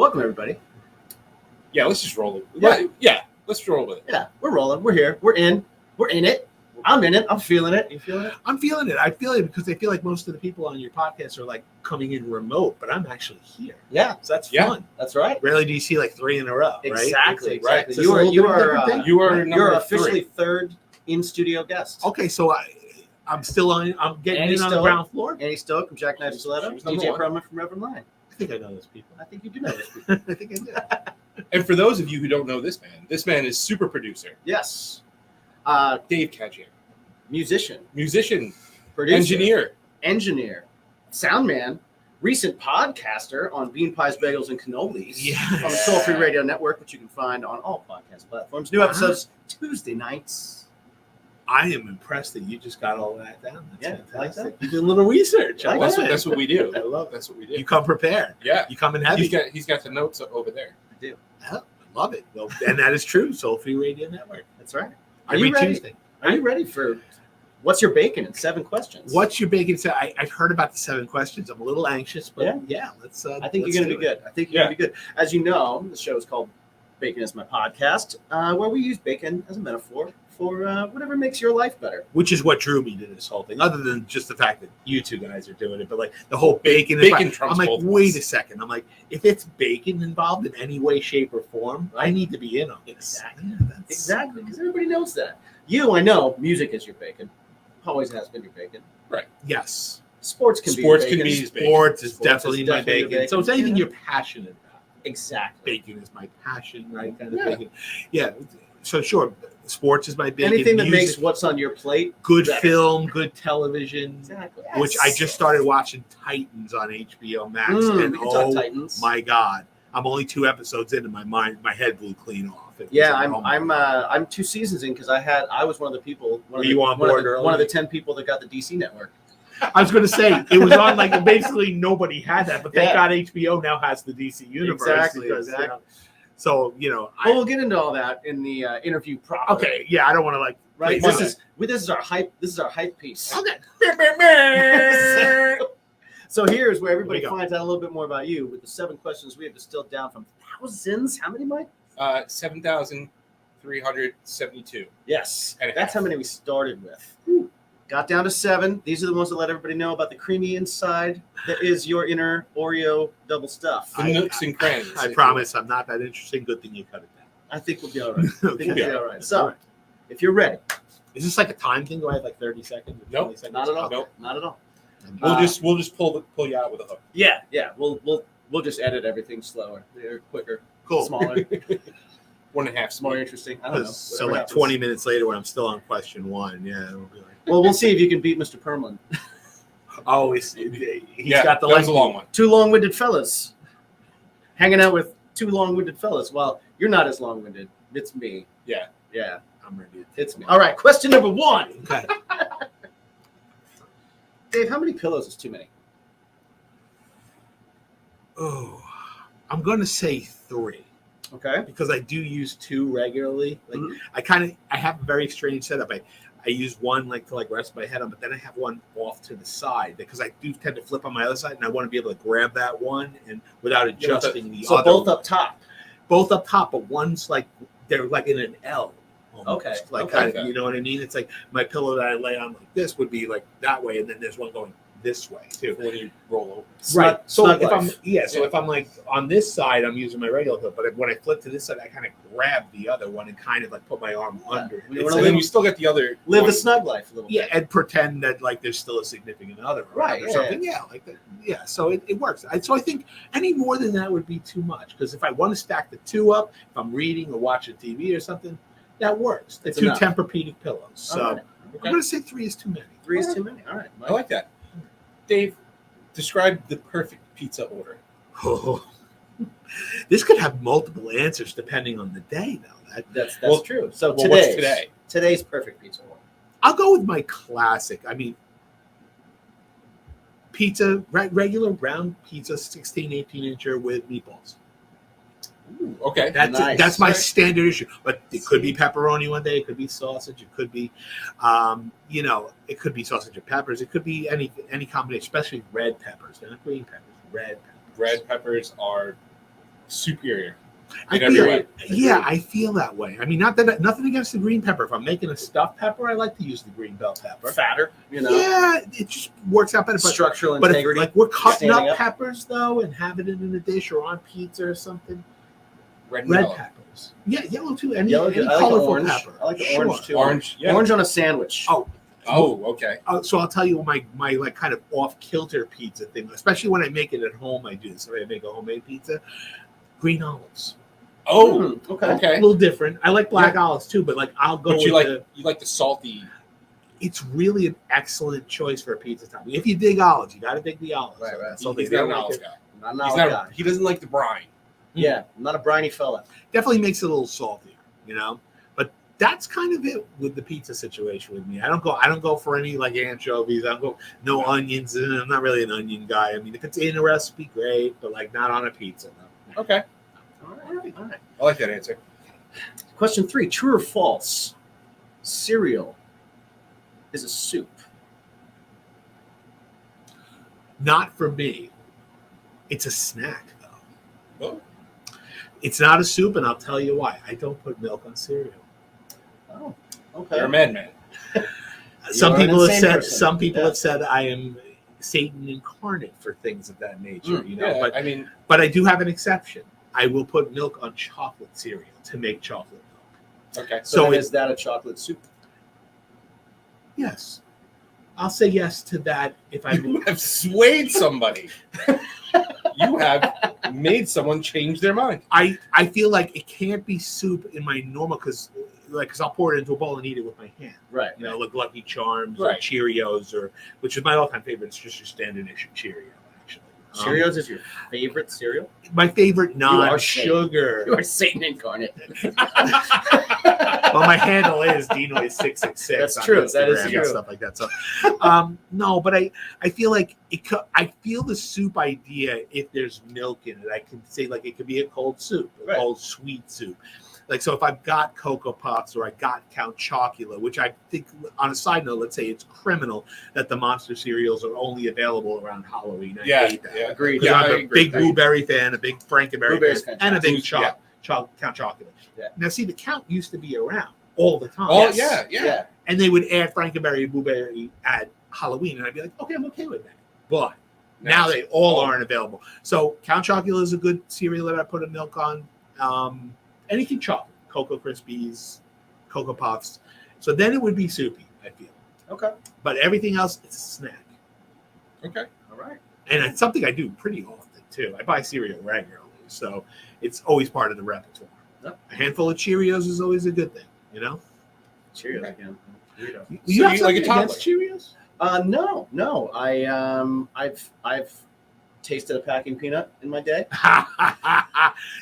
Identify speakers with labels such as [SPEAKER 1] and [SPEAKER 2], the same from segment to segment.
[SPEAKER 1] Welcome, everybody.
[SPEAKER 2] Yeah, let's just roll it.
[SPEAKER 1] What?
[SPEAKER 2] Yeah, let's roll with it.
[SPEAKER 1] Yeah, we're rolling. We're here. We're in it. I'm in it. I'm feeling it. You feeling it?
[SPEAKER 3] I'm feeling it. I feel it because I feel like most of the people on your podcast are like coming in remote, but I'm actually here.
[SPEAKER 1] Yeah,
[SPEAKER 3] So that's
[SPEAKER 2] Yeah.
[SPEAKER 3] fun.
[SPEAKER 1] that's right.
[SPEAKER 3] Rarely do you see like 3 in a row, right?
[SPEAKER 1] Exactly.
[SPEAKER 3] It's like,
[SPEAKER 1] Exactly.
[SPEAKER 3] so
[SPEAKER 1] You
[SPEAKER 3] it's a little
[SPEAKER 1] are
[SPEAKER 3] bit different thing.
[SPEAKER 2] You are
[SPEAKER 1] you're
[SPEAKER 2] number
[SPEAKER 1] officially
[SPEAKER 2] 3.
[SPEAKER 1] third in studio guest.
[SPEAKER 3] Okay, so I'm still on. I'm getting
[SPEAKER 1] Andy
[SPEAKER 3] in on the
[SPEAKER 1] Stowe.
[SPEAKER 3] ground floor.
[SPEAKER 1] Andy Stoke from Jackknife Stiletto.
[SPEAKER 2] She's number
[SPEAKER 1] DJ
[SPEAKER 2] 1.
[SPEAKER 1] Perlman from Reverend Line.
[SPEAKER 3] I think I know those people.
[SPEAKER 1] I think you do know this people.
[SPEAKER 3] I think I do.
[SPEAKER 2] And for those of you who don't know this man is super producer,
[SPEAKER 1] Yes.
[SPEAKER 2] Dave Caggiano.
[SPEAKER 1] Musician,
[SPEAKER 2] Musician,
[SPEAKER 1] producer, engineer, sound man, recent podcaster on Bean Pies, Bagels, and Cannolis
[SPEAKER 3] Yes.
[SPEAKER 1] on the Soul Free Radio Network, which you can find on all podcast platforms. New episodes Tuesday nights.
[SPEAKER 3] I am impressed that you just got all that down. That's
[SPEAKER 1] Yeah,
[SPEAKER 3] fantastic.
[SPEAKER 1] like that?
[SPEAKER 3] You did a little research. I
[SPEAKER 1] Like
[SPEAKER 3] love
[SPEAKER 1] that.
[SPEAKER 3] it.
[SPEAKER 2] That's what we do.
[SPEAKER 3] I love it.
[SPEAKER 2] That's what we do.
[SPEAKER 3] You come prepared.
[SPEAKER 2] Yeah.
[SPEAKER 3] You come in heavy.
[SPEAKER 2] He's got the notes over there.
[SPEAKER 1] I do.
[SPEAKER 3] Yeah, I love it. Well, and that is true. Soul Free Radio Network.
[SPEAKER 1] That's right. Are
[SPEAKER 3] Every
[SPEAKER 1] you ready?
[SPEAKER 3] Tuesday.
[SPEAKER 1] Are you ready for what's your bacon in 7 questions?
[SPEAKER 3] What's your bacon? I've heard about the 7 questions. I'm a little anxious, but yeah, let's.
[SPEAKER 1] I think you're going to be good. I think you're going to be good. As you know, the show is called Bacon is My Podcast, where we use bacon as a metaphor for whatever makes your life better.
[SPEAKER 3] Which is what drew me to this whole thing, other than just the fact that you two guys are doing it, but like the whole bacon.
[SPEAKER 2] Bacon trumps
[SPEAKER 3] I'm like,
[SPEAKER 2] both of
[SPEAKER 3] wait
[SPEAKER 2] us.
[SPEAKER 3] a second. I'm like, if it's bacon involved in any way, shape, or form, I need to be in on this.
[SPEAKER 1] Exactly.
[SPEAKER 3] Yeah, that's-
[SPEAKER 1] Exactly, because everybody knows that. You, I know, music is your bacon. Always has been your bacon.
[SPEAKER 3] Yes.
[SPEAKER 1] Sports can
[SPEAKER 2] Sports
[SPEAKER 1] be
[SPEAKER 2] can
[SPEAKER 1] your
[SPEAKER 2] be
[SPEAKER 1] bacon.
[SPEAKER 2] his bacon.
[SPEAKER 3] Sports is
[SPEAKER 1] Sports is
[SPEAKER 3] definitely my
[SPEAKER 1] definitely
[SPEAKER 3] bacon.
[SPEAKER 1] bacon.
[SPEAKER 3] So it's anything
[SPEAKER 1] Yeah.
[SPEAKER 3] you're passionate about.
[SPEAKER 1] Exactly.
[SPEAKER 3] Bacon is my passion, right? Kind of
[SPEAKER 1] Yeah.
[SPEAKER 3] bacon. Yeah. So sure, sports is my bacon.
[SPEAKER 1] Anything that
[SPEAKER 3] music,
[SPEAKER 1] makes what's on your plate
[SPEAKER 3] good
[SPEAKER 1] better.
[SPEAKER 3] film, good television.
[SPEAKER 1] Exactly.
[SPEAKER 3] Which I just started watching Titans on HBO Max, and
[SPEAKER 1] We can talk
[SPEAKER 3] oh
[SPEAKER 1] Titans.
[SPEAKER 3] my god, I'm only 2 episodes in, and my head blew clean off. It was
[SPEAKER 1] Yeah,
[SPEAKER 3] like, oh my
[SPEAKER 1] I'm 2 seasons in because I was one of the people.
[SPEAKER 3] Were you on board early?
[SPEAKER 1] One of the 10 people that got the DC network.
[SPEAKER 3] I was going to say it was on like basically nobody had that, but thank
[SPEAKER 1] Yeah.
[SPEAKER 3] God HBO now has the DC universe.
[SPEAKER 1] Exactly,
[SPEAKER 3] because,
[SPEAKER 1] exactly.
[SPEAKER 3] So
[SPEAKER 1] Well, we'll get into all that in the interview proper.
[SPEAKER 3] okay, yeah, I don't want to like
[SPEAKER 1] Right.
[SPEAKER 3] play
[SPEAKER 1] This is our hype. This is our hype piece.
[SPEAKER 3] okay.
[SPEAKER 1] So here's where
[SPEAKER 3] Here
[SPEAKER 1] everybody
[SPEAKER 3] we go.
[SPEAKER 1] finds out a little bit more about you with the 7 questions we have distilled down from thousands. How many, Mike?
[SPEAKER 2] 7,372.
[SPEAKER 1] Yes,
[SPEAKER 2] And a
[SPEAKER 1] that's
[SPEAKER 2] half.
[SPEAKER 1] how many we started with. Got down to 7. These are the ones that let everybody know about the creamy inside that is your inner Oreo double stuff.
[SPEAKER 2] The nooks and crannies.
[SPEAKER 3] I promise I'm not that interesting. Good thing you cut it down.
[SPEAKER 1] I think we'll be all right. I think
[SPEAKER 3] Okay.
[SPEAKER 1] we'll be all right. So, if you're ready,
[SPEAKER 3] Is this like a time thing? Do I have like 30 seconds? or
[SPEAKER 2] Nope,
[SPEAKER 3] 20 seconds?
[SPEAKER 1] not at all.
[SPEAKER 2] Nope.
[SPEAKER 1] Not at all.
[SPEAKER 2] We'll just pull you out with a hook.
[SPEAKER 1] Yeah. We'll just edit everything slower, quicker,
[SPEAKER 3] Cool.
[SPEAKER 1] smaller,
[SPEAKER 2] 1.5
[SPEAKER 1] more
[SPEAKER 2] more.
[SPEAKER 1] interesting. I don't know.
[SPEAKER 3] So
[SPEAKER 1] whatever
[SPEAKER 3] like
[SPEAKER 1] happens.
[SPEAKER 3] 20 minutes later, when I'm still on question 1, yeah, it'll be like,
[SPEAKER 1] Well, we'll see if you can beat Mr. Perlman.
[SPEAKER 3] oh, he's
[SPEAKER 2] Yeah,
[SPEAKER 3] got the
[SPEAKER 2] that was a
[SPEAKER 3] lengthy-
[SPEAKER 2] long one.
[SPEAKER 1] 2 long-winded fellas hanging out with 2 long-winded fellas. Well, you're not as long-winded. It's me.
[SPEAKER 2] Yeah.
[SPEAKER 1] Yeah,
[SPEAKER 3] I'm ready.
[SPEAKER 1] it's me. All right, question number 1.
[SPEAKER 3] Okay.
[SPEAKER 1] Dave, how many pillows is too many?
[SPEAKER 3] Oh, I'm going to say 3
[SPEAKER 1] Okay.
[SPEAKER 3] because I do use 2 regularly. Like
[SPEAKER 1] Mhm.
[SPEAKER 3] I have a very strange setup. I use one like to like rest my head on, but then I have one off to the side because I do tend to flip on my other side, and I want to be able to grab that one and without adjusting the
[SPEAKER 1] So
[SPEAKER 3] other.
[SPEAKER 1] both up top.
[SPEAKER 3] Both up top, but one's like they're like in an L. almost.
[SPEAKER 1] Okay,
[SPEAKER 3] Like
[SPEAKER 1] okay.
[SPEAKER 3] kind of, you know what I mean? It's like my pillow that I lay on like this would be like that way, and then there's one going this way too.
[SPEAKER 2] When you roll over.
[SPEAKER 3] Right. So
[SPEAKER 1] Snug
[SPEAKER 3] if
[SPEAKER 1] life.
[SPEAKER 3] if I'm like on this side, I'm using my regular hook, but when I flip to this side, I kind of grab the other one and kind of like put my arm
[SPEAKER 1] Yeah.
[SPEAKER 3] under.
[SPEAKER 1] You
[SPEAKER 3] It's
[SPEAKER 1] wanna
[SPEAKER 2] And
[SPEAKER 3] like-
[SPEAKER 2] then you still got the other.
[SPEAKER 1] Live
[SPEAKER 2] one.
[SPEAKER 1] the snug life a little
[SPEAKER 3] yeah,
[SPEAKER 1] bit.
[SPEAKER 3] and pretend that like there's still a significant other around
[SPEAKER 1] Right,
[SPEAKER 3] or
[SPEAKER 1] yeah,
[SPEAKER 3] something. Yeah, like that. Yeah, so it works. So I think any more than that would be too much because if I want to stack the 2 up, if I'm reading or watching TV or something, that works. The
[SPEAKER 1] It's
[SPEAKER 3] 2
[SPEAKER 1] enough.
[SPEAKER 3] Tempur-Pedic pillows. So
[SPEAKER 1] All right.
[SPEAKER 2] Okay.
[SPEAKER 3] I'm going to say 3 is too many.
[SPEAKER 1] 3 is too many. All right.
[SPEAKER 2] I like that. Dave, describe the perfect pizza order.
[SPEAKER 3] Oh. This could have multiple answers depending on the day, though.
[SPEAKER 1] That's
[SPEAKER 2] Well,
[SPEAKER 1] true. So
[SPEAKER 2] well, what's
[SPEAKER 1] today's perfect pizza order.
[SPEAKER 3] I'll go with my classic. I mean, pizza, regular round pizza, 16, 18-incher with meatballs.
[SPEAKER 2] Ooh, okay.
[SPEAKER 3] That's
[SPEAKER 1] Nice.
[SPEAKER 3] that's my
[SPEAKER 1] Right.
[SPEAKER 3] standard issue. But it could be pepperoni one day. It could be sausage. It could be, it could be sausage and peppers. It could be any combination, especially red peppers. They're not green peppers. Red peppers.
[SPEAKER 2] Red peppers are superior.
[SPEAKER 3] I
[SPEAKER 2] in every
[SPEAKER 3] feel,
[SPEAKER 2] way.
[SPEAKER 3] yeah, I feel that way. I mean, nothing against the green pepper. If I'm making a stuffed pepper, I like to use the green bell pepper.
[SPEAKER 1] Fatter,
[SPEAKER 3] Yeah, it just works out better. But,
[SPEAKER 1] Structural
[SPEAKER 3] but if,
[SPEAKER 1] integrity.
[SPEAKER 3] like we're cutting
[SPEAKER 1] Standing
[SPEAKER 3] up
[SPEAKER 1] up.
[SPEAKER 3] peppers though and having it in a dish or on pizza or something,
[SPEAKER 2] Red, and
[SPEAKER 3] red
[SPEAKER 2] yellow.
[SPEAKER 3] peppers. Yeah, yellow too. Any
[SPEAKER 1] Yellow,
[SPEAKER 3] any
[SPEAKER 1] I like the
[SPEAKER 3] colorful
[SPEAKER 1] orange.
[SPEAKER 3] pepper.
[SPEAKER 1] I like the
[SPEAKER 3] Sure.
[SPEAKER 1] orange too.
[SPEAKER 2] Orange, yeah.
[SPEAKER 1] Orange on a sandwich.
[SPEAKER 2] Oh, okay.
[SPEAKER 3] So I'll tell you my like kind of off kilter pizza thing, especially when I make it at home. I do. So I make a homemade pizza. Green olives.
[SPEAKER 2] Oh,
[SPEAKER 1] Okay.
[SPEAKER 3] A
[SPEAKER 2] okay.
[SPEAKER 3] little different. I like black olives too, but like I'll go
[SPEAKER 2] But
[SPEAKER 3] with
[SPEAKER 2] you like the salty.
[SPEAKER 3] it's really an excellent choice for a pizza topping. If you dig olives, you got to dig the olives.
[SPEAKER 1] Right, right.
[SPEAKER 3] So
[SPEAKER 2] He's
[SPEAKER 3] they
[SPEAKER 2] not
[SPEAKER 3] don't
[SPEAKER 2] an
[SPEAKER 3] like
[SPEAKER 2] olive
[SPEAKER 3] it.
[SPEAKER 2] guy.
[SPEAKER 1] I'm
[SPEAKER 2] He's
[SPEAKER 1] not a
[SPEAKER 2] not.
[SPEAKER 1] guy.
[SPEAKER 2] He doesn't like the brine.
[SPEAKER 1] Yeah, I'm not a briny fella.
[SPEAKER 3] Definitely makes it a little saltier, you know. But that's kind of it with the pizza situation with me. I don't go for any like anchovies. I don't go no onions. And I'm not really an onion guy. I mean, if it's in a recipe, great, but like not on a pizza. No.
[SPEAKER 2] Okay.
[SPEAKER 1] All right.
[SPEAKER 2] I like that answer.
[SPEAKER 1] Question 3: True or false? Cereal is a soup.
[SPEAKER 3] Not for me. It's a snack though.
[SPEAKER 2] Oh.
[SPEAKER 3] It's not a soup, and I'll tell you why. I don't put milk on cereal.
[SPEAKER 1] Oh,
[SPEAKER 2] You're
[SPEAKER 1] okay.
[SPEAKER 2] a madman.
[SPEAKER 3] Some
[SPEAKER 1] are an
[SPEAKER 3] people have
[SPEAKER 1] insane
[SPEAKER 3] said.
[SPEAKER 1] person.
[SPEAKER 3] Some people
[SPEAKER 1] Yeah.
[SPEAKER 3] have said I am Satan incarnate for things of that nature. You know,
[SPEAKER 2] Yeah,
[SPEAKER 3] but
[SPEAKER 2] I mean,
[SPEAKER 3] I do have an exception. I will put milk on chocolate cereal to make chocolate milk.
[SPEAKER 2] okay.
[SPEAKER 1] So
[SPEAKER 3] So
[SPEAKER 1] is that a chocolate soup?
[SPEAKER 3] Yes, I'll say yes to that if I.
[SPEAKER 2] You have swayed somebody. You have made someone change their mind.
[SPEAKER 3] I feel like it can't be soup in my normal because I'll pour it into a bowl and eat it with my hand.
[SPEAKER 1] Right.
[SPEAKER 3] You know, like Lucky Charms
[SPEAKER 2] Right.
[SPEAKER 3] or Cheerios, or which is my all-time favorite. It's just your standard issue Cheerio, actually.
[SPEAKER 1] Cheerios is your favorite cereal?
[SPEAKER 3] My favorite
[SPEAKER 1] are
[SPEAKER 3] non-sugar.
[SPEAKER 1] You are Satan incarnate.
[SPEAKER 3] Well, my handle is Dinoid666.
[SPEAKER 1] That's
[SPEAKER 3] on
[SPEAKER 1] true. That is
[SPEAKER 3] Instagram and
[SPEAKER 1] true.
[SPEAKER 3] Stuff like that. So, no, but I feel like I feel the soup idea. If there's milk in it, I can say like it could be a cold soup, a
[SPEAKER 1] Right.
[SPEAKER 3] cold sweet soup. Like so, if I've got Cocoa Puffs or I got Count Chocula, which I think, on a side note, let's say it's criminal that the Monster cereals are only available around Halloween. I hate that.
[SPEAKER 2] yeah.
[SPEAKER 1] Agreed.
[SPEAKER 3] 'Cause
[SPEAKER 2] Yeah,
[SPEAKER 3] I'm
[SPEAKER 2] I
[SPEAKER 3] a
[SPEAKER 2] agree.
[SPEAKER 3] big blueberry fan, a big Frankenberry
[SPEAKER 1] Blueberry's
[SPEAKER 3] fan, and a big
[SPEAKER 2] fantastic.
[SPEAKER 3] Count Chocula.
[SPEAKER 1] Yeah.
[SPEAKER 3] Now, see, the Count used to be around all the time.
[SPEAKER 2] Oh,
[SPEAKER 1] Yes.
[SPEAKER 2] yeah.
[SPEAKER 3] And they would add Frankenberry and blueberry at Halloween, and I'd be like, okay, I'm okay with that. But now they all aren't available. So Count Chocula is a good cereal that I put a milk on. Anything chocolate, Cocoa Krispies, Cocoa Puffs. So then it would be soupy, I feel.
[SPEAKER 1] Okay.
[SPEAKER 3] But everything else, it's a snack.
[SPEAKER 2] Okay.
[SPEAKER 1] All right.
[SPEAKER 3] And it's something I do pretty often, too. I buy cereal regularly, so it's always part of the repertoire.
[SPEAKER 1] Yep.
[SPEAKER 3] A handful of Cheerios is always a good thing, you know?
[SPEAKER 1] Cheerios again. Weirdo.
[SPEAKER 3] You
[SPEAKER 2] So
[SPEAKER 3] have
[SPEAKER 2] you like a
[SPEAKER 3] something against Cheerios?
[SPEAKER 1] No. I've tasted a packing peanut in my day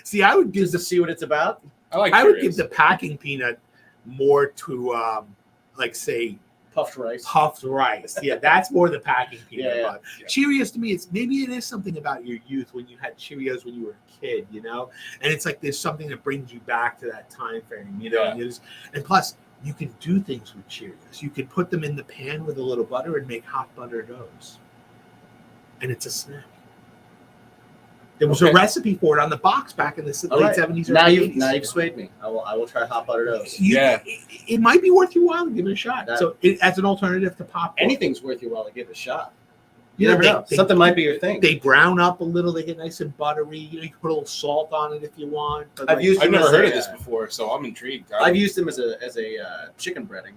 [SPEAKER 3] See, I would give
[SPEAKER 1] just to see what it's about.
[SPEAKER 3] I would give the packing peanut more to like say
[SPEAKER 1] Puffed rice.
[SPEAKER 3] puffed rice. Yeah, that's more the packing peanut.
[SPEAKER 1] Yeah.
[SPEAKER 3] But Cheerios to me, maybe it is something about your youth when you had Cheerios when you were a kid, you know, and it's like there's something that brings you back to that time frame, you know.
[SPEAKER 2] Yeah.
[SPEAKER 3] And plus, you can do things with Cheerios. You can put them in the pan with a little butter and make hot buttered O's, and it's a snack. There was a recipe for it on the box back in the late 70s or
[SPEAKER 1] Now
[SPEAKER 3] 80s.
[SPEAKER 1] you've swayed me. I will try hot buttered O's.
[SPEAKER 3] It might be worth your while to give it a shot. So as an alternative to popcorn.
[SPEAKER 1] Anything's worth your while to give it a shot.
[SPEAKER 3] You
[SPEAKER 1] never know. Something might be your thing.
[SPEAKER 3] They brown up a little. They get nice and buttery. You know, you can put a little salt on it if you want. But
[SPEAKER 1] I've
[SPEAKER 2] I've never heard of this before, so I'm intrigued.
[SPEAKER 1] I've used them as a chicken breading.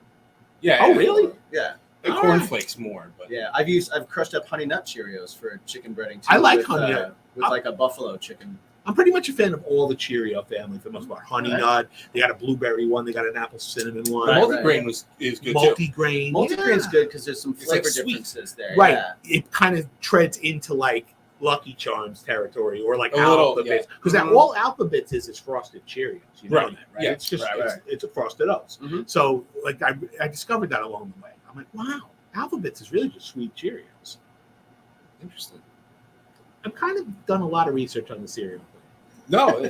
[SPEAKER 2] Yeah.
[SPEAKER 3] Oh, really?
[SPEAKER 1] Yeah.
[SPEAKER 2] And
[SPEAKER 3] All
[SPEAKER 2] cornflakes more, but
[SPEAKER 1] Yeah. I've crushed up Honey Nut Cheerios for chicken breading too.
[SPEAKER 3] I like
[SPEAKER 1] with,
[SPEAKER 3] Honey Nut.
[SPEAKER 1] with like a buffalo chicken.
[SPEAKER 3] I'm pretty much a fan of all the Cheerio family for the most part. Honey
[SPEAKER 1] Right.
[SPEAKER 3] Nut. They got a blueberry one. They got an apple cinnamon one.
[SPEAKER 2] the
[SPEAKER 1] Right,
[SPEAKER 2] multigrain is good too.
[SPEAKER 3] Multigrain.
[SPEAKER 1] Multigrain's good because there's some
[SPEAKER 2] It's
[SPEAKER 1] flavor
[SPEAKER 2] like sweet.
[SPEAKER 1] differences there.
[SPEAKER 3] Right.
[SPEAKER 1] Yeah.
[SPEAKER 3] It kind of treads into like Lucky Charms territory or like
[SPEAKER 2] A little,
[SPEAKER 3] Alphabets.
[SPEAKER 2] yeah.
[SPEAKER 3] Because
[SPEAKER 1] Mhm.
[SPEAKER 3] all Alphabets is frosted Cheerios. You know
[SPEAKER 2] Right.
[SPEAKER 3] that, right?
[SPEAKER 2] Yeah.
[SPEAKER 3] It's just
[SPEAKER 1] Right.
[SPEAKER 3] it's a frosted O's.
[SPEAKER 1] Mhm.
[SPEAKER 3] So like I discovered that along the way. I'm like, wow, Alphabets is really just sweet Cheerios.
[SPEAKER 2] Interesting.
[SPEAKER 3] I've kind of done a lot of research on the cereal thing.
[SPEAKER 2] No,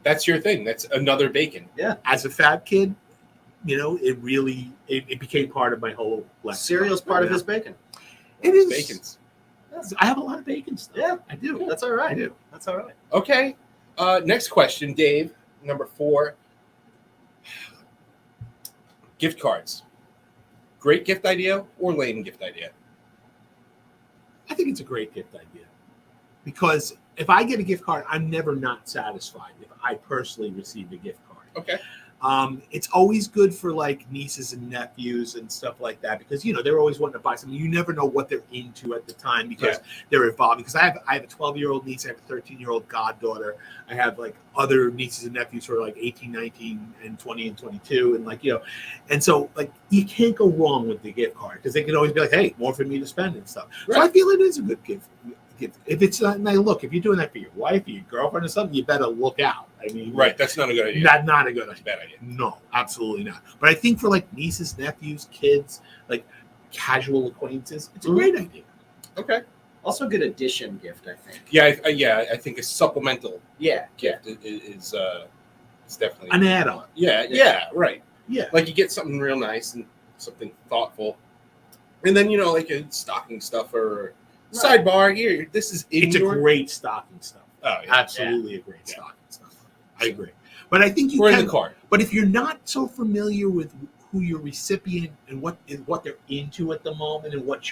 [SPEAKER 2] that's your thing. That's another bacon.
[SPEAKER 3] As a fat kid, you know, it became part of my whole life.
[SPEAKER 1] Cereal's part of his bacon.
[SPEAKER 3] It is
[SPEAKER 2] Bacon's.
[SPEAKER 3] I have a lot of bacon stuff.
[SPEAKER 1] Yeah,
[SPEAKER 3] I do.
[SPEAKER 1] that's all right.
[SPEAKER 3] I do.
[SPEAKER 1] That's all right.
[SPEAKER 2] Okay. Next question, Dave. Number 4. Gift cards. Great gift idea or lame gift idea?
[SPEAKER 3] I think it's a great gift idea because if I get a gift card, I'm never not satisfied if I personally receive a gift card.
[SPEAKER 2] Okay.
[SPEAKER 3] It's always good for like nieces and nephews and stuff like that because they're always wanting to buy something. You never know what they're into at the time because they're evolving. Because I have a 12-year-old niece, I have a 13-year-old goddaughter. I have like other nieces and nephews who are like 18, 19, and 20 and 22, and and so like you can't go wrong with the gift card because they can always be like, hey, more for me to spend and stuff. Right. So I feel it is a good gift. If it's not, now look, if you're doing that for your wife or your girlfriend or something, you better look out. I mean,
[SPEAKER 2] right, that's not a good idea.
[SPEAKER 3] Not a good idea.
[SPEAKER 2] That's a bad idea.
[SPEAKER 3] No, absolutely not. But I think for like nieces, nephews, kids, like casual acquaintances, it's a great idea.
[SPEAKER 2] Okay.
[SPEAKER 1] Also, a good addition gift, I think.
[SPEAKER 2] Yeah, I think a supplemental
[SPEAKER 1] gift
[SPEAKER 2] is definitely
[SPEAKER 3] an add-on.
[SPEAKER 2] Yeah, right.
[SPEAKER 3] Yeah,
[SPEAKER 2] like you get something real nice and something thoughtful, and then like a stocking stuffer. Right. Sidebar here. This is
[SPEAKER 3] it's a great stocking stuff.
[SPEAKER 2] Oh, yeah.
[SPEAKER 3] Absolutely a great stocking stuff. I agree. But I think you
[SPEAKER 2] can.
[SPEAKER 3] In
[SPEAKER 2] the card.
[SPEAKER 3] But if you're not so familiar with who your recipient and what they're into at the moment and what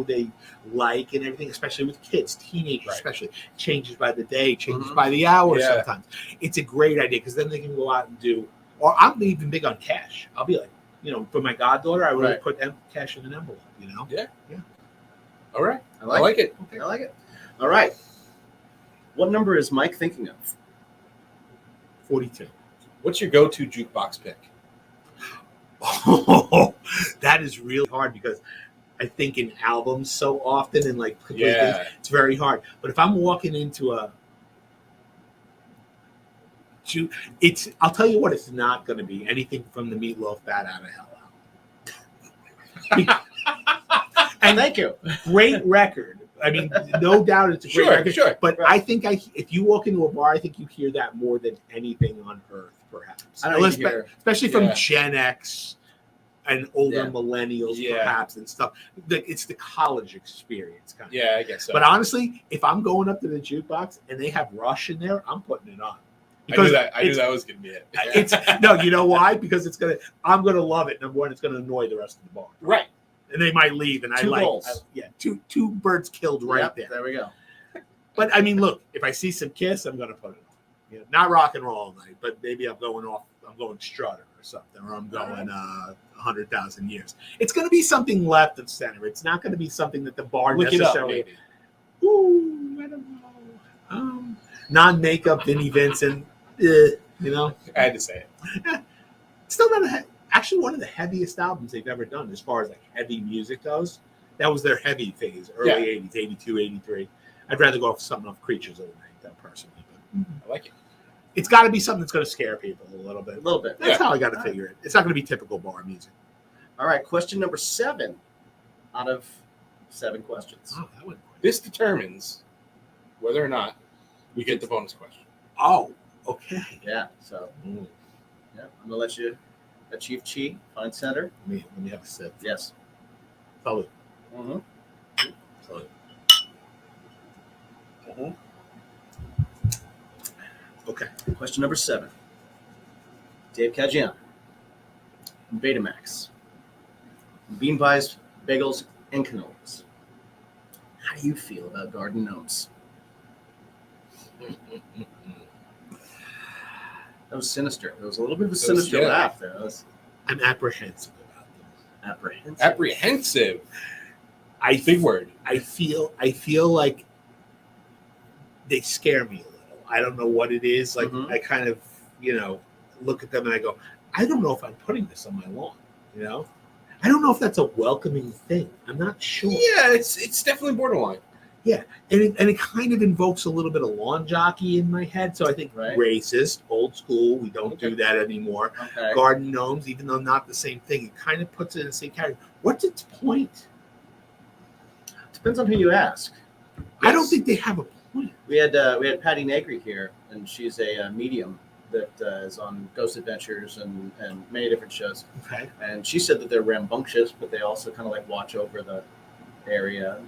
[SPEAKER 3] they like and everything, especially with kids, teenagers especially, changes by the day, changes by the hour sometimes. It's a great idea because then they can go out and do. Or I'm even big on cash. I'll be like, for my goddaughter, I would put cash in an envelope.
[SPEAKER 2] Yeah. All right.
[SPEAKER 1] I like it. Okay. I like it. All right. What number is Mike thinking of?
[SPEAKER 3] 42.
[SPEAKER 2] What's your go-to jukebox pick?
[SPEAKER 3] Oh, that is really hard because I think in albums so often and like things, it's very hard. But if I'm walking into I'll tell you what, it's not going to be anything from the Meatloaf Bat Out of Hell album.
[SPEAKER 1] And thank you.
[SPEAKER 3] Great record. I mean, no doubt it's a great record.
[SPEAKER 2] Sure.
[SPEAKER 3] But I think if you walk into a bar, I think you hear that more than anything on earth, perhaps. Especially from Gen X and older millennials, perhaps, and stuff. It's the college experience kind of.
[SPEAKER 2] Yeah, I guess so.
[SPEAKER 3] But honestly, if I'm going up to the jukebox and they have Rush in there, I'm putting it on.
[SPEAKER 2] Because I knew that was going to be it.
[SPEAKER 3] No, you know why? Because I'm going to love it. Number one, it's going to annoy the rest of the bar.
[SPEAKER 2] Right.
[SPEAKER 3] And they might leave, and two birds killed right there.
[SPEAKER 1] There we go.
[SPEAKER 3] But I mean, look, if I see some Kiss, I'm going to put it on. Not rock and roll all night, but maybe I'm going Strutter or something, or I'm going 100,000 Years. It's going to be something left of center. It's not going to be something that the bar necessarily. Ooh, I don't know. Non-makeup Vinnie Vincent,
[SPEAKER 2] I had to say
[SPEAKER 3] it. Still not actually one of the heaviest albums they've ever done as far as like heavy music goes. That was their heavy phase, early 80s, 82, 83. I'd rather go off something off Creatures of the Night, that personally. But
[SPEAKER 2] I like it.
[SPEAKER 3] It's got to be something that's going to scare people a little bit. That's how I got to figure it. It's not going to be typical bar music.
[SPEAKER 1] All right, question number 7 out of 7 questions.
[SPEAKER 3] Oh, that one.
[SPEAKER 2] This determines whether or not we get the bonus question.
[SPEAKER 3] Oh, okay.
[SPEAKER 1] Yeah, so I'm going to let you achieve chi, find center.
[SPEAKER 3] Let me have a sip.
[SPEAKER 1] Yes.
[SPEAKER 3] Salud.
[SPEAKER 1] Mm-hmm.
[SPEAKER 3] Salud.
[SPEAKER 1] Mm-hmm.
[SPEAKER 3] Okay.
[SPEAKER 1] Question number 7. Dave Caggiano, Betamax, Bean Pies, Bagels and Cannolis. How do you feel about Garden Gnomes? That was sinister. There was a little bit of a sinister laugh there.
[SPEAKER 3] I'm apprehensive about them.
[SPEAKER 2] Apprehensive.
[SPEAKER 3] Big word. I feel like they scare me a little. I don't know what it is. Like I kind of, look at them and I go, I don't know if I'm putting this on my lawn. I don't know if that's a welcoming thing. I'm not sure.
[SPEAKER 2] Yeah, it's definitely borderline.
[SPEAKER 3] Yeah, and it kind of invokes a little bit of lawn jockey in my head. So I think racist, old school. We don't do that anymore.
[SPEAKER 1] Okay.
[SPEAKER 3] Garden gnomes, even though not the same thing, it kind of puts it in the same category. What's its point?
[SPEAKER 1] Depends on who you ask.
[SPEAKER 3] Yes. I don't think they have a point.
[SPEAKER 1] We had Patty Negri here, and she's a medium that is on Ghost Adventures and many different shows.
[SPEAKER 3] Okay.
[SPEAKER 1] And she said that they're rambunctious, but they also kind of like watch over the area.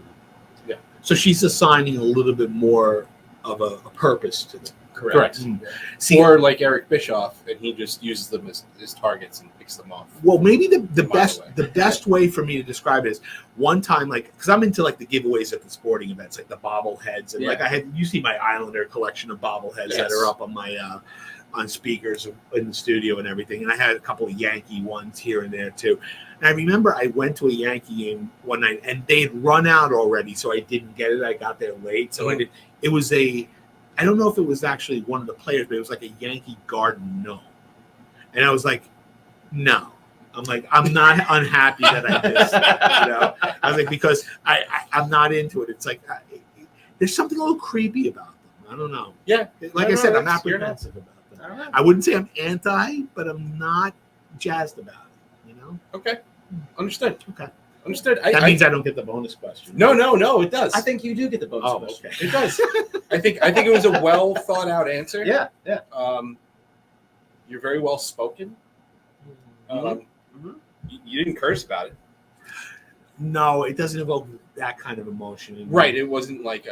[SPEAKER 3] Yeah. So she's assigning a little bit more of a purpose to them.
[SPEAKER 2] Correct.
[SPEAKER 3] See,
[SPEAKER 2] or like Eric Bischoff, and he just uses them as targets and picks them off.
[SPEAKER 3] well, maybe the
[SPEAKER 2] Mile away.
[SPEAKER 3] best way for me to describe it is one time, like, because I'm into like the giveaways at the sporting events, like the bobbleheads, and like you see my Islander collection of bobbleheads that are up on my on speakers in the studio and everything, and I had a couple of Yankee ones here and there too. And I remember I went to a Yankee game one night, and they had run out already, so I didn't get it. I got there late, so I did. It was I don't know if it was actually one of the players, but it was like a Yankee garden gnome. And I was like, no. I'm like, I'm not unhappy that I did this. I was like, because I'm not into it. It's like, there's something a little creepy about them. I don't know.
[SPEAKER 2] Yeah.
[SPEAKER 3] Like I said, I'm apprehensive about them.
[SPEAKER 1] Right.
[SPEAKER 3] I wouldn't say I'm anti, but I'm not jazzed about it,
[SPEAKER 2] Okay. Understood.
[SPEAKER 3] Okay.
[SPEAKER 2] Understood.
[SPEAKER 3] That means I don't get the bonus question.
[SPEAKER 2] No, it does.
[SPEAKER 1] I think you do get the bonus question.
[SPEAKER 2] Okay. It does. I think it was a well thought out answer.
[SPEAKER 1] Yeah.
[SPEAKER 2] You're very well spoken. You didn't curse about it.
[SPEAKER 3] No, it doesn't evoke that kind of emotion.
[SPEAKER 2] Right. It wasn't like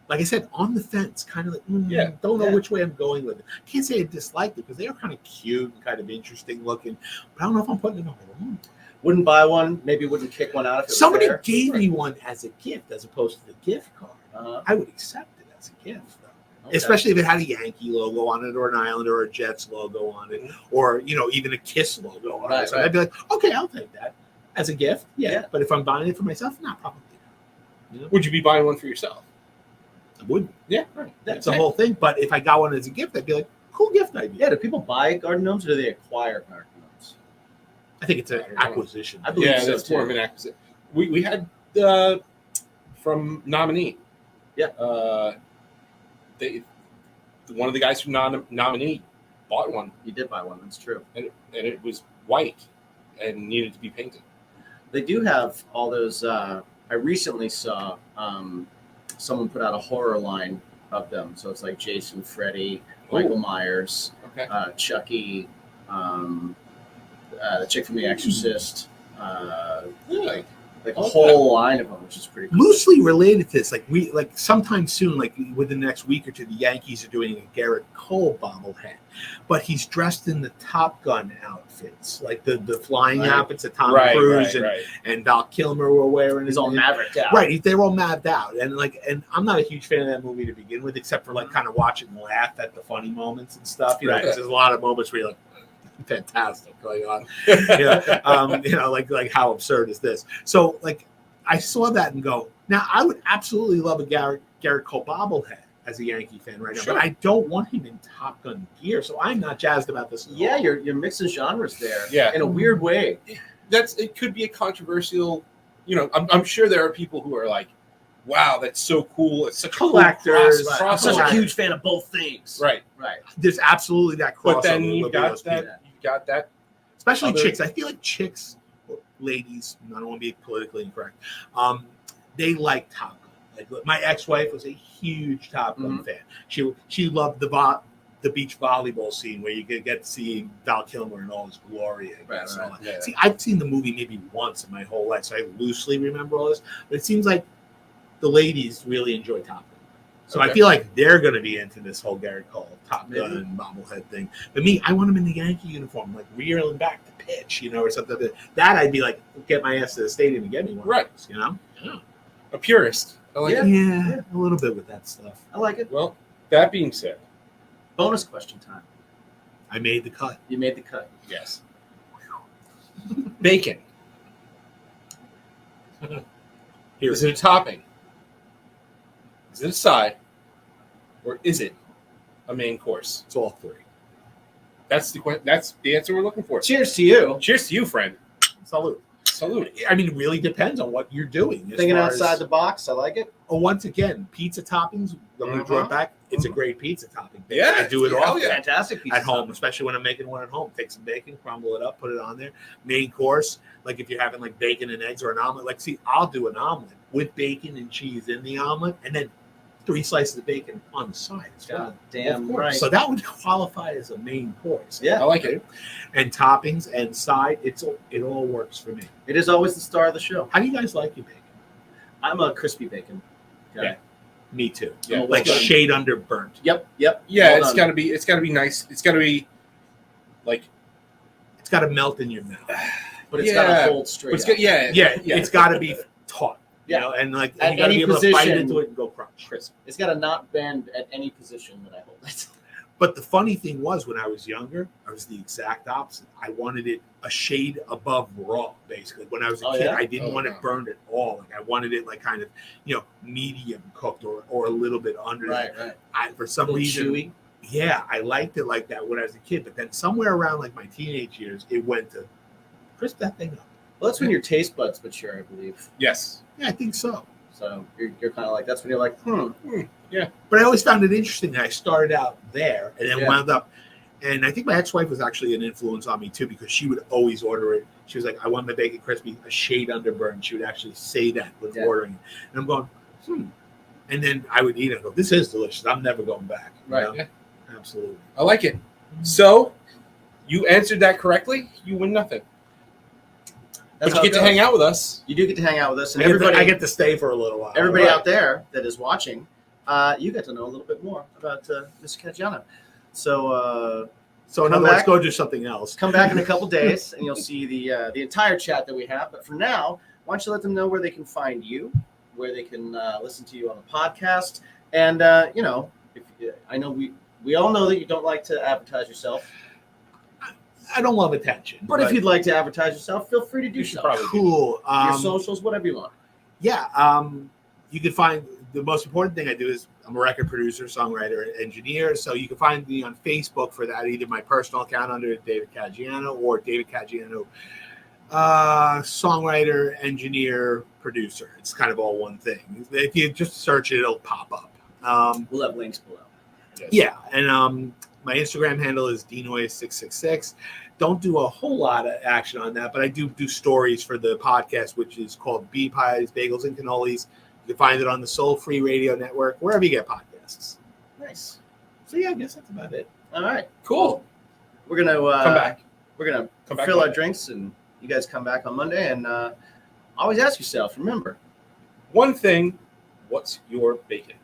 [SPEAKER 3] I said, on the fence, kind of like, don't know which way I'm going with it. Can't say I disliked it because they are kind of cute and kind of interesting looking, but I don't know if I'm putting it on.
[SPEAKER 1] Wouldn't buy one, maybe wouldn't kick one out if it was
[SPEAKER 3] Somebody
[SPEAKER 1] there.
[SPEAKER 3] gave me one as a gift as opposed to the gift card. I would accept it as a gift, though.
[SPEAKER 1] Okay.
[SPEAKER 3] Especially if it had a Yankee logo on it or an Islander or a Jets logo on it or, even a KISS logo on it. So I'd be like, okay, I'll take that as a gift. Yeah. But if I'm buying it for myself, not probably.
[SPEAKER 2] Would you be buying one for yourself?
[SPEAKER 3] I wouldn't.
[SPEAKER 2] Yeah. Right.
[SPEAKER 3] That's the whole thing. But if I got one as a gift, I'd be like, cool gift idea.
[SPEAKER 1] Yeah, do people buy garden gnomes or do they acquire garden gnomes?
[SPEAKER 3] I think it's an acquisition.
[SPEAKER 1] I believe so,
[SPEAKER 2] that's
[SPEAKER 1] too.
[SPEAKER 2] more of an acquisition. We had from Nominee.
[SPEAKER 1] Yeah.
[SPEAKER 2] One of the guys from Nominee bought one.
[SPEAKER 1] You did buy one, that's true.
[SPEAKER 2] And it was white and needed to be painted.
[SPEAKER 1] They do have all those. I recently saw someone put out a horror line of them. So it's like Jason, Freddy, Michael Myers, Chucky, the chick from The Exorcist, like a whole line of them, which is pretty cool.
[SPEAKER 3] Loosely related to this, like sometime soon, like within the next week or two, the Yankees are doing a Garrett Cole bobblehead, but he's dressed in the Top Gun outfits, like the flying outfits that Tom Cruise and Val Kilmer were wearing.
[SPEAKER 1] He's all mavericked out.
[SPEAKER 3] Right, they're all mapped out, and I'm not a huge fan of that movie to begin with, except for kind of watch it and laugh at the funny moments and stuff. Because there's a lot of moments where you're like, fantastic going on. Like how absurd is this? So I saw that and go, now I would absolutely love a Garrett Cole bobblehead as a Yankee fan right now, but I don't want him in Top Gun gear, so I'm not jazzed about this.
[SPEAKER 1] Yeah, you're mixing genres there.
[SPEAKER 2] Yeah,
[SPEAKER 1] in a weird way.
[SPEAKER 2] It could be a controversial. I'm sure there are people who are like, wow, that's so cool. It's such
[SPEAKER 3] collectors.
[SPEAKER 2] A cool
[SPEAKER 1] I'm such a huge fan of both things.
[SPEAKER 2] Right.
[SPEAKER 3] There's absolutely that crossover.
[SPEAKER 2] But then you got that.
[SPEAKER 3] Especially chicks. I feel like chicks, or ladies, I don't want to be politically incorrect, they like Top Gun. Like my ex-wife was a huge Top Gun fan. She loved the beach volleyball scene where you get to see Val Kilmer in all his glory. Yeah. See, I've seen the movie maybe once in my whole life, so I loosely remember all this. But it seems like the ladies really enjoy Top Gun. So I feel like they're going to be into this whole Garrett Cole Top Gun bobblehead thing. But me, I want him in the Yankee uniform, like reeling back to pitch, or something. That I'd be like, get my ass to the stadium and get me one.
[SPEAKER 2] Right.
[SPEAKER 3] Of those,
[SPEAKER 2] Yeah. A purist. I like it.
[SPEAKER 3] Yeah, a little bit with that stuff.
[SPEAKER 1] I like it.
[SPEAKER 2] Well, that being said,
[SPEAKER 1] bonus question time.
[SPEAKER 3] I made the cut.
[SPEAKER 1] You made the cut.
[SPEAKER 2] Yes. Bacon. Is it a topping? Is it a side? Or is it a main course?
[SPEAKER 3] It's all three.
[SPEAKER 2] That's the answer we're looking for.
[SPEAKER 1] Cheers to you.
[SPEAKER 2] Cheers to you, friend.
[SPEAKER 3] Salute.
[SPEAKER 2] Salute.
[SPEAKER 3] I mean, it really depends on what you're doing.
[SPEAKER 1] Thinking outside the box, I like it.
[SPEAKER 3] Oh, once again, pizza toppings. I'm going to draw it back. It's a great pizza topping.
[SPEAKER 2] Yeah,
[SPEAKER 3] I do it all.
[SPEAKER 1] Fantastic pizza
[SPEAKER 3] at home, especially when I'm making one at home. Take some bacon, crumble it up, put it on there. Main course, like if you're having like bacon and eggs or an omelet. I'll do an omelet with bacon and cheese in the omelet, and then 3 slices of bacon on the side.
[SPEAKER 1] God damn right.
[SPEAKER 3] So that would qualify as a main course.
[SPEAKER 1] Yeah,
[SPEAKER 2] I like it.
[SPEAKER 3] And toppings and side, it all works for me.
[SPEAKER 1] It is always the star of the show.
[SPEAKER 3] How do you guys like your bacon?
[SPEAKER 1] I'm a crispy bacon. Okay.
[SPEAKER 3] Yeah. Me too.
[SPEAKER 2] Yeah.
[SPEAKER 3] Like
[SPEAKER 1] Well,
[SPEAKER 3] shade under burnt.
[SPEAKER 1] Yep.
[SPEAKER 2] Yeah,
[SPEAKER 1] Well
[SPEAKER 2] it's
[SPEAKER 1] done.
[SPEAKER 2] gotta be nice. It's gotta be like
[SPEAKER 3] It's got to melt in your mouth.
[SPEAKER 1] But it's got to hold straight.
[SPEAKER 2] but it's good.
[SPEAKER 1] up.
[SPEAKER 2] Yeah.
[SPEAKER 3] It's got to be taut.
[SPEAKER 1] Yeah.
[SPEAKER 3] You know, and like
[SPEAKER 1] At
[SPEAKER 3] you got to
[SPEAKER 1] any
[SPEAKER 3] be able to bite
[SPEAKER 1] position-
[SPEAKER 3] into it and go crunch.
[SPEAKER 1] Crisp. It's got to not bend at any position that I hold it.
[SPEAKER 3] But the funny thing was, when I was younger, I was the exact opposite. I wanted it a shade above raw, basically. When I was a
[SPEAKER 1] Oh,
[SPEAKER 3] kid,
[SPEAKER 1] yeah?
[SPEAKER 3] I didn't
[SPEAKER 2] Oh,
[SPEAKER 3] want
[SPEAKER 2] wow.
[SPEAKER 3] it burned at all. Like I wanted it like kind of, medium cooked or a little bit under that.
[SPEAKER 1] Right.
[SPEAKER 3] For some
[SPEAKER 1] A little
[SPEAKER 3] reason,
[SPEAKER 1] chewy.
[SPEAKER 3] yeah, I liked it like that when I was a kid. But then somewhere around like my teenage years, it went to crisp that thing up.
[SPEAKER 1] Well, that's when your taste buds mature, I believe.
[SPEAKER 2] Yes.
[SPEAKER 3] Yeah, I think so.
[SPEAKER 1] So you're kind of like, that's when you're like,
[SPEAKER 3] But I always found it interesting that I started out there and then
[SPEAKER 1] Yeah.
[SPEAKER 3] wound up. And I think my ex-wife was actually an influence on me too, because she would always order it. She was like, I want my bacon crispy, a shade underburned. She would actually say that when
[SPEAKER 1] Yeah.
[SPEAKER 3] ordering it. And I'm going, And then I would eat it and go, this is delicious. I'm never going back. You
[SPEAKER 1] Right.
[SPEAKER 3] know?
[SPEAKER 2] Yeah.
[SPEAKER 3] Absolutely.
[SPEAKER 2] I like it. So you answered that correctly. You win nothing.
[SPEAKER 1] that's
[SPEAKER 2] But
[SPEAKER 1] how
[SPEAKER 2] you
[SPEAKER 1] it
[SPEAKER 2] get to
[SPEAKER 1] goes.
[SPEAKER 2] hang out with us.
[SPEAKER 1] You do get to hang out with us, and
[SPEAKER 3] I get to stay for a little while.
[SPEAKER 1] everybody
[SPEAKER 2] Right.
[SPEAKER 1] out there that is watching, you get to know a little bit more about Mr. Caggiano. So
[SPEAKER 3] So in
[SPEAKER 1] Come
[SPEAKER 3] other words,
[SPEAKER 1] back.
[SPEAKER 3] go do something else.
[SPEAKER 1] come back in a couple days, and you'll see the entire chat that we have. But for now, why don't you let them know where they can find you, where they can listen to you on the podcast, and I know we all know that you don't like to advertise yourself,
[SPEAKER 3] I don't love attention.
[SPEAKER 1] but if you'd like to advertise yourself, feel free to do
[SPEAKER 2] You should
[SPEAKER 1] so.
[SPEAKER 2] probably
[SPEAKER 3] cool.
[SPEAKER 1] Your socials, whatever you want.
[SPEAKER 3] Yeah, you can find the most important thing I do is I'm a record producer, songwriter, engineer. So you can find me on Facebook for that, either my personal account under David Caggiano or David Caggiano, songwriter, engineer, producer. It's kind of all one thing. If you just search it, it'll pop up.
[SPEAKER 1] We'll have links below.
[SPEAKER 3] Yeah, and my Instagram handle is dnoise666. Don't do a whole lot of action on that, but I do stories for the podcast, which is called B Pies, Bagels and Cannolis. You can find it on the Soul Free Radio Network, wherever you get podcasts.
[SPEAKER 1] Nice.
[SPEAKER 3] So yeah, I guess that's about it.
[SPEAKER 1] All right.
[SPEAKER 2] Cool.
[SPEAKER 1] We're gonna
[SPEAKER 2] Come back.
[SPEAKER 1] We're gonna
[SPEAKER 2] Come back
[SPEAKER 1] fill our
[SPEAKER 2] Monday.
[SPEAKER 1] drinks, and you guys come back on Monday. And always ask yourself. Remember,
[SPEAKER 2] One thing. What's your bacon?